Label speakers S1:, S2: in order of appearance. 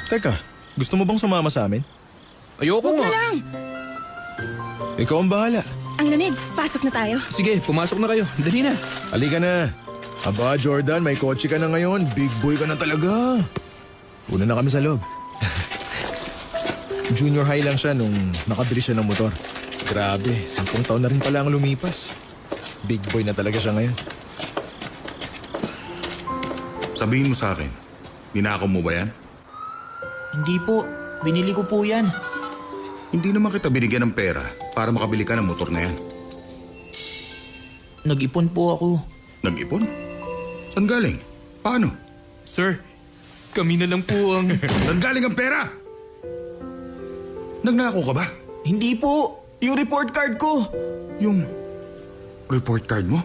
S1: Teka, gusto mo bang sumama sa amin?
S2: Ayoko
S3: Huwag
S2: nga.
S3: na lang.
S1: Ikaw ang bahala.
S3: Ang lamig. Pasok na tayo.
S2: Sige, pumasok na kayo. Dali na.
S1: Halika na. Aba, Jordan, may kotse ka na ngayon. Big boy ka na talaga. Una na kami sa loob. Junior high lang siya nung nakabili siya ng motor. Grabe, 10 taon na rin pala ang lumipas. Big boy na talaga siya ngayon.
S4: Sabihin mo sa akin, ninakaw mo ba yan?
S5: Hindi po. Binili ko po yan.
S4: Hindi naman kita binigyan ng pera para makabili ka ng motor na yan.
S5: Nag-ipon po ako.
S4: Nag-ipon? Saan galing? Paano?
S2: Sir, kami na lang po ang...
S4: Saan galing ang pera? Nagnakaw ka ba?
S5: Hindi po. Yung report card ko.
S4: Yung report card mo?